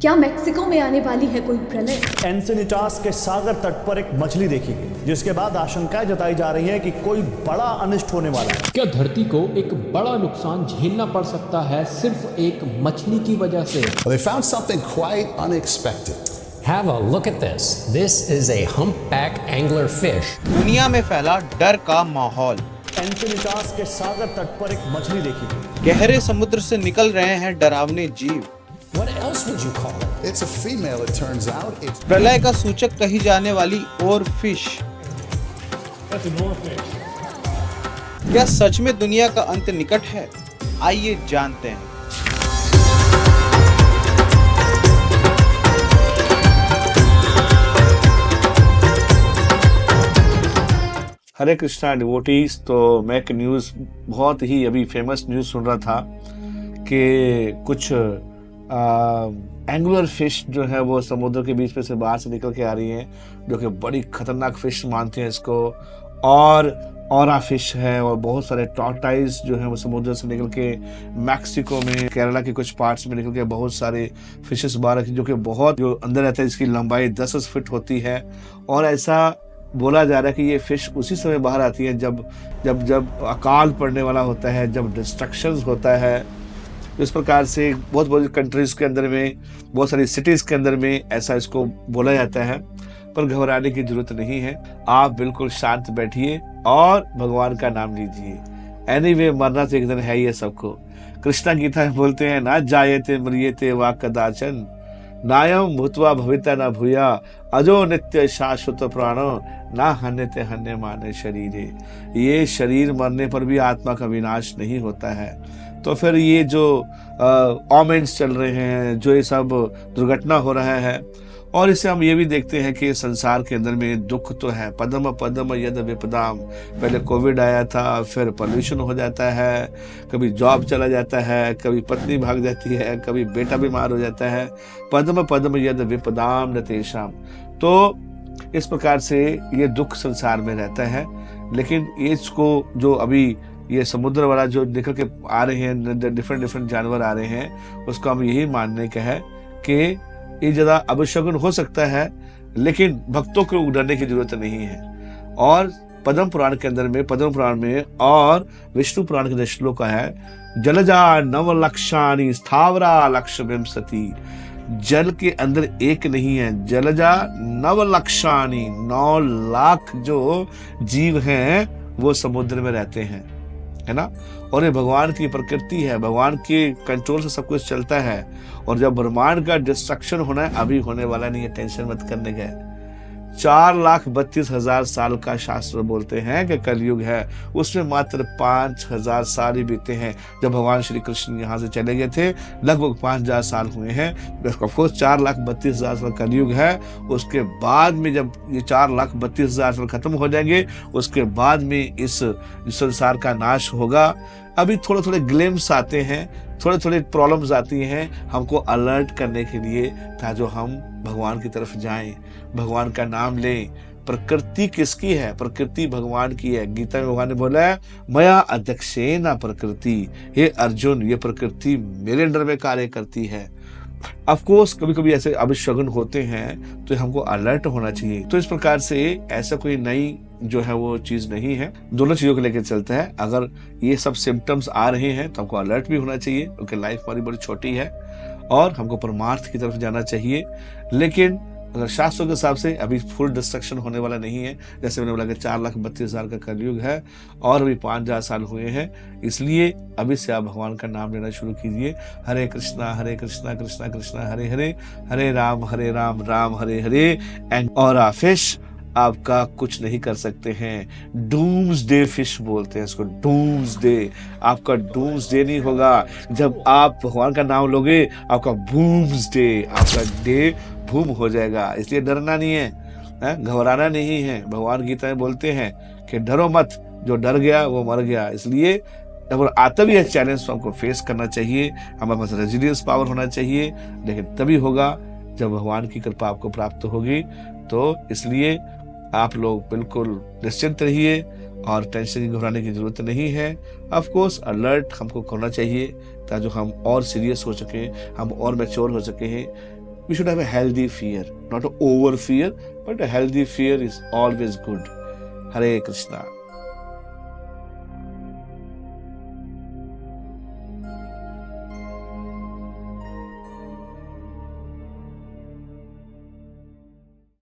क्या मेक्सिको में आने वाली है कोई प्रलय? एन्सेनिटास के सागर तट पर एक मछली देखी गई, जिसके बाद आशंकाएं जताई जा रही है कि कोई बड़ा अनिष्ट होने वाला है। क्या धरती को एक बड़ा नुकसान झेलना पड़ सकता है सिर्फ एक मछली की वजह से? They found something quite unexpected. Have a look at this. This is a humpback angler fish. दुनिया में फैला डर का माहौल। एन्सेनिटास के सागर तट पर एक मछली देखी गई। गहरे समुद्र से निकल रहे हैं डरावने जीव। What else would you call it? It's a female, it turns out. It's प्रलय का सूचक कही जाने वाली और फिश। क्या सच में दुनिया का अंत निकट है? आइए जानते हैं। हरे कृष्णा डिवोटीज। तो मैं एक न्यूज़ बहुत ही अभी फेमस न्यूज़ सुन रहा था कि कुछ एंगुलर फिश जो है वो समुद्र के बीच में से बाहर से निकल के आ रही हैं, जो कि बड़ी खतरनाक फिश मानते हैं इसको। और ऑरा फिश है और बहुत सारे टॉर्टाइज जो है वो समुद्र से निकल के मैक्सिको में, केरला के कुछ पार्ट्स में निकल के बहुत सारे फिशेस बाहर, जो कि बहुत जो अंदर रहता है, इसकी लंबाई 10 फीट होती है। और ऐसा बोला जा रहा है कि ये फिश उसी समय बाहर आती है जब जब जब अकाल पड़ने वाला होता है, जब डिस्ट्रक्शंस होता है। इस प्रकार से बहुत बड़ी कंट्रीज के अंदर में, बहुत सारी सिटीज के अंदर में ऐसा इसको बोला जाता है। पर घबराने की जरूरत नहीं है, आप बिल्कुल शांत बैठिए और भगवान का नाम लीजिए। एनीवे, मरना तो एक दिन है ही है सबको। कृष्णा गीता में बोलते हैं, ना जायते मरियते वा कदाचन, नायम भूतवा भविता न भूया, अजो नित्य शाश्वत प्राणो, ना हन्यते हन्य माने शरीरे। ये शरीर मरने पर भी आत्मा का विनाश नहीं होता है। तो फिर ये जो ऑमेंट्स चल रहे हैं, जो ये सब दुर्घटना हो रहा है, और इससे हम ये भी देखते हैं कि संसार के अंदर में दुख तो है। पदम पदम यद विपदाम, पहले कोविड आया था, फिर पोल्यूशन हो जाता है, कभी जॉब चला जाता है, कभी पत्नी भाग जाती है, कभी बेटा बीमार हो जाता है। पदम पदम यद विपदाम नतेषाम। तो इस प्रकार से ये दुख संसार में रहता है। लेकिन इसको जो अभी ये समुद्र वाला जो निकल के आ रहे हैं, डिफरेंट जानवर आ रहे हैं, उसको हम यही मानने का है कि ये ज़्यादा अभिशगुन हो सकता है, लेकिन भक्तों को डरने की जरूरत नहीं है। और पद्म पुराण के अंदर में, पद्म पुराण में और विष्णु पुराण के श्लोक है, जलजा नवलक्षाणी स्थावरा लक्ष विंशति। जल के अंदर एक नहीं है, जलजा नवलक्षाणी, 9 लाख जो जीव हैं वो समुद्र में रहते हैं, है ना। और ये भगवान की प्रकृति है, भगवान के कंट्रोल से सब कुछ चलता है। और जब ब्रह्मांड का डिस्ट्रक्शन होना है, अभी होने वाला नहीं है, टेंशन मत करने का। 4,32,000 साल का शास्त्र बोलते हैं कि कलयुग है, उसमें मात्र 5,000 साल ही बीते हैं। जब भगवान श्री कृष्ण यहाँ से चले गए थे, लगभग 5,000 साल हुए हैं। ऑफकोर्स 4,32,000 साल कलयुग है। उसके बाद में जब ये 4,32,000 साल खत्म हो जाएंगे, उसके बाद में इस संसार का नाश होगा। अभी थोड़े थोड़े ग्लिम्स आते हैं, थोड़े थोड़े प्रॉब्लम्स आती हैं हमको अलर्ट करने के लिए, ताकि हम भगवान की तरफ जाएं, भगवान का नाम लें। प्रकृति किसकी है? प्रकृति भगवान की है। गीता में भगवान ने बोला है, मया अध्यक्षेन प्रकृति। हे अर्जुन, ये प्रकृति मेरे अंडर में कार्य करती है। ऑफ कोर्स कभी कभी ऐसे अभिशगुन होते हैं, तो हमको अलर्ट होना चाहिए। तो इस प्रकार से ऐसा कोई नई जो है वो चीज नहीं है, दोनों चीजों को लेकर चलता है। अगर ये सब सिम्टम्स आ रहे हैं तो हमको अलर्ट भी होना चाहिए, क्योंकि लाइफ हमारी बड़ी छोटी है और हमको परमार्थ की तरफ जाना चाहिए। लेकिन अगर शास्त्रों के हिसाब से अभी फुल डिस्ट्रक्शन होने वाला नहीं है। जैसे मैंने बोला कि 4,32,000 का कलयुग है और अभी 5,000 साल हुए हैं, इसलिए अभी से आप भगवान का नाम लेना शुरू कीजिए। हरे कृष्णा कृष्णा कृष्णा हरे हरे, हरे Ram Ram Hare Hare. And aura fish आपका कुछ नहीं कर सकते हैं। डूम्सडे फिश बोलते हैं इसको, डूम्सडे। आपका डूम्सडे नहीं होगा। जब आप भगवान का नाम लोगे, आपका बूम्सडे, आपका डे भूम हो जाएगा। इसलिए डरना नहीं है, घबराना नहीं है। भगवान गीता में बोलते हैं कि डरो मत, जो डर गया वो मर गया। इसलिए अगर आता भी है चैलेंज तो हमको फेस करना चाहिए, हमारे पास रेजिलियंस पावर होना चाहिए। लेकिन तभी होगा जब भगवान की कृपा आपको प्राप्त होगी। तो इसलिए आप लोग बिल्कुल निश्चिंत रहिए और टेंशन की घबराने की जरूरत नहीं है। ऑफ कोर्स अलर्ट हमको करना चाहिए, ताकि हम और सीरियस हो सके, हम और मैच्योर हो सके हैं। we should have a healthy fear, not an over fear, but a healthy fear is always good. Hare Krishna.